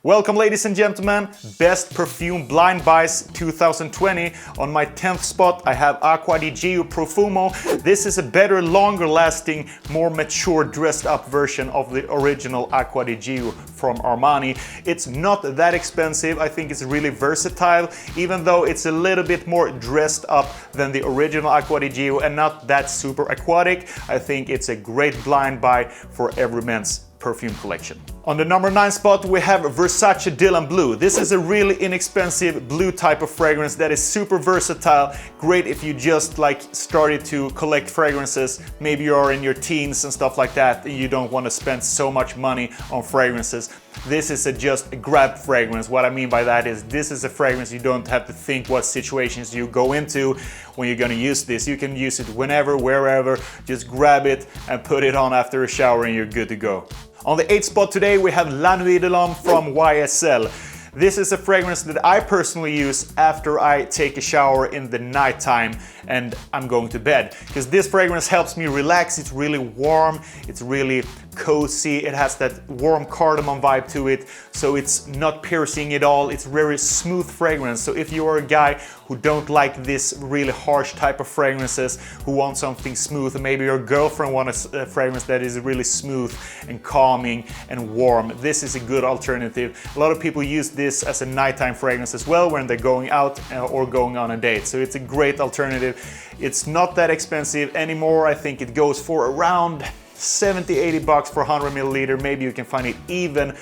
Welcome ladies and gentlemen, Best Perfume Blind Buys 2020. On my 10th spot I have Acqua di Gio Profumo. This is a better, longer lasting, more mature dressed up version of the original Acqua di Gio from Armani. It's not that expensive, I think it's really versatile, even though it's a little bit more dressed up than the original Acqua di Gio and not that super aquatic. I think it's a great blind buy for every man's perfume collection. On the number 9 spot we have Versace Dylan Blue. This is a really inexpensive blue type of fragrance that is super versatile, great if you just started to collect fragrances, maybe you're in your teens and stuff like that and you don't want to spend so much money on fragrances. This is just a grab fragrance. What I mean by that is this is a fragrance you don't have to think what situations you go into when you're gonna use this. You can use it whenever, wherever, just grab it and put it on after a shower and you're good to go. On the 8th spot today we have Nuit from YSL. This is a fragrance that I personally use after I take a shower in the nighttime and I'm going to bed, because this fragrance helps me relax. It's really warm, it's really cozy, it has that warm cardamom vibe to it, so it's not piercing at all. It's very smooth fragrance, so if you are a guy who don't like this really harsh type of fragrances, who want something smooth, and maybe your girlfriend wants a fragrance that is really smooth and calming and warm, this is a good alternative. A lot of people use this as a nighttime fragrance as well when they're going out or going on a date, so it's a great alternative. It's not that expensive anymore. I think it goes for around 70-80 bucks for 100 milliliter. Maybe you can find it even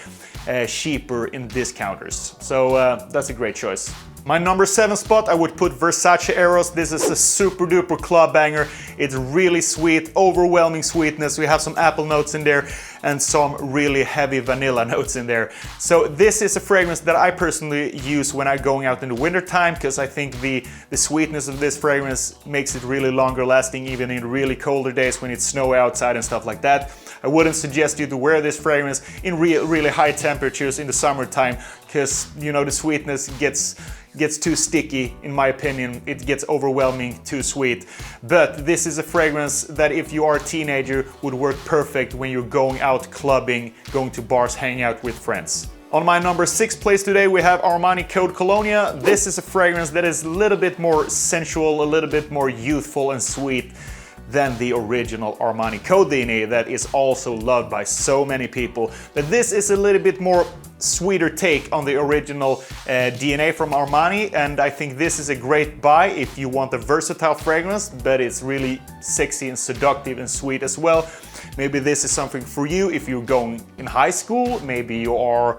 cheaper in discounters. So that's a great choice. My number 7 spot, I would put Versace Eros. This is a super duper club banger. It's really sweet, overwhelming sweetness. We have some apple notes in there and some really heavy vanilla notes in there. So this is a fragrance that I personally use when I'm going out in the winter time, because I think the sweetness of this fragrance makes it really longer lasting, even in really colder days when it's snowy outside and stuff like that. I wouldn't suggest you to wear this fragrance in really high temperatures in the summertime, because you know the sweetness gets too sticky. In my opinion, it gets overwhelming, too sweet. But this is a fragrance that if you are a teenager would work perfect when you're going out clubbing, going to bars, hanging out with friends. On my number 6 place today we have Armani Colonia. This is a fragrance that is a little bit more sensual, a little bit more youthful and sweet than the original Armani Code DNA that is also loved by so many people. But this is a little bit more sweeter take on the original DNA from Armani, and I think this is a great buy if you want a versatile fragrance, but it's really sexy and seductive and sweet as well. Maybe this is something for you if you're going in high school, maybe you are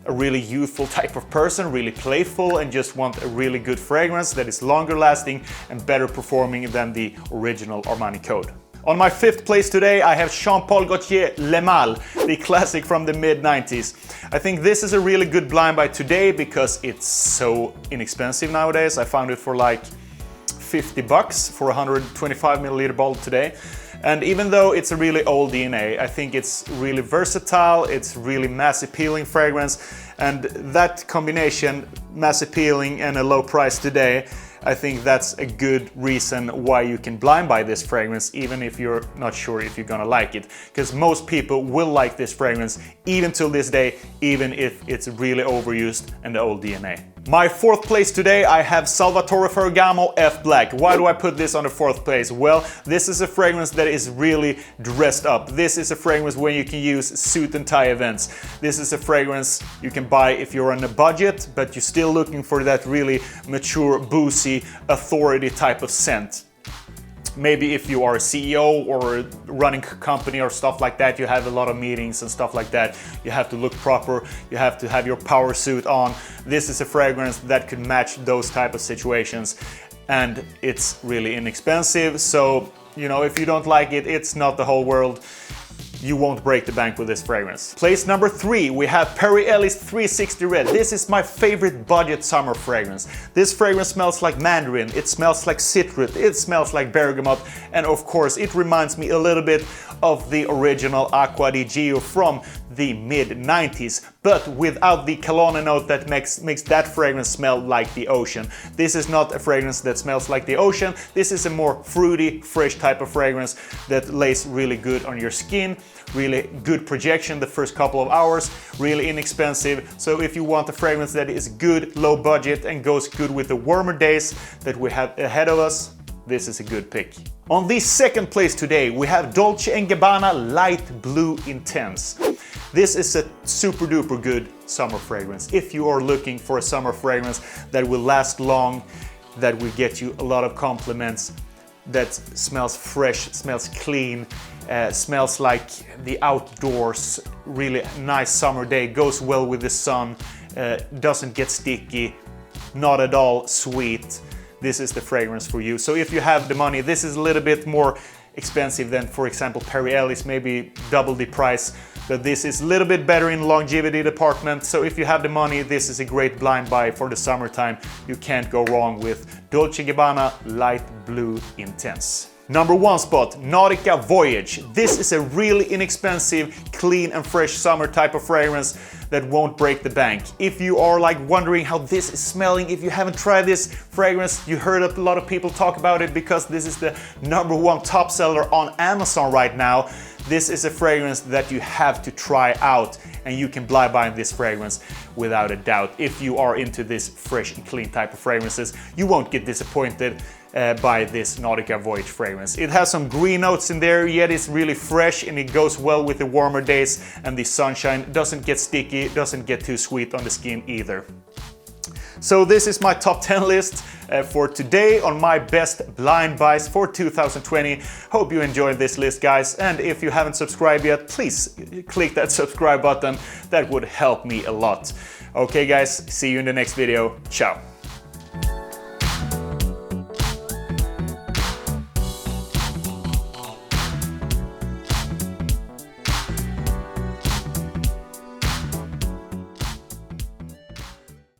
a really youthful type of person, really playful, and just want a really good fragrance that is longer lasting and better performing than the original Armani Code. On my 5th place today I have Jean Paul Gaultier Le Male, the classic from the mid-90s. I think this is a really good blind buy today because it's so inexpensive nowadays. I found it for like 50 bucks for a 125 milliliter bottle today. And even though it's a really old DNA, I think it's really versatile, it's really mass appealing fragrance, and that combination, mass appealing and a low price today, I think that's a good reason why you can blind buy this fragrance, even if you're not sure if you're gonna like it. Because most people will like this fragrance, even till this day, even if it's really overused and the old DNA. My 4th place today I have Salvatore Ferragamo F Black. Why do I put this on the 4th place? Well, this is a fragrance that is really dressed up. This is a fragrance where you can use suit and tie events. This is a fragrance you can buy if you're on a budget, but you're still looking for that really mature, boozy, authority type of scent. Maybe if you are a CEO or running a company or stuff like that, you have a lot of meetings and stuff like that. You have to look proper, you have to have your power suit on. This is a fragrance that could match those type of situations, and it's really inexpensive. So, you know, if you don't like it, it's not the whole world. You won't break the bank with this fragrance. Place number 3, we have Perry Ellis 360 Red. This is my favorite budget summer fragrance. This fragrance smells like mandarin, it smells like citrus, it smells like bergamot, and of course it reminds me a little bit of the original Acqua di Gio from the mid-90s, but without the Colonia note that makes that fragrance smell like the ocean. This is not a fragrance that smells like the ocean. This is a more fruity, fresh type of fragrance that lays really good on your skin, really good projection the first couple of hours, really inexpensive. So if you want a fragrance that is good, low budget, and goes good with the warmer days that we have ahead of us, this is a good pick. On the second place today, we have Dolce & Gabbana Light Blue Intense. This is a super duper good summer fragrance. If you are looking for a summer fragrance that will last long, that will get you a lot of compliments, that smells fresh, smells clean, smells like the outdoors, really nice summer day, goes well with the sun, doesn't get sticky, not at all sweet, this is the fragrance for you. So if you have the money, this is a little bit more expensive than, for example, Ellis, maybe double the price, but this is a little bit better in longevity department. So if you have the money, this is a great blind buy for the summertime. You can't go wrong with Dolce & Gabbana Light Blue Intense. Number 1 spot, Nordica Voyage. This is a really inexpensive, clean and fresh summer type of fragrance that won't break the bank. If you are like wondering how this is smelling, if you haven't tried this fragrance, you heard a lot of people talk about it because this is the number 1 top seller on Amazon right now. This is a fragrance that you have to try out, and you can blind buy this fragrance without a doubt. If you are into this fresh and clean type of fragrances, you won't get disappointed by this Nordica Voyage fragrance. It has some green notes in there, yet it's really fresh and it goes well with the warmer days and the sunshine. Doesn't get sticky, doesn't get too sweet on the skin either. So this is my top 10 list for today on my best blind buys for 2020. Hope you enjoyed this list, guys, and if you haven't subscribed yet, please click that subscribe button. That would help me a lot. Okay guys, see you in the next video. Ciao.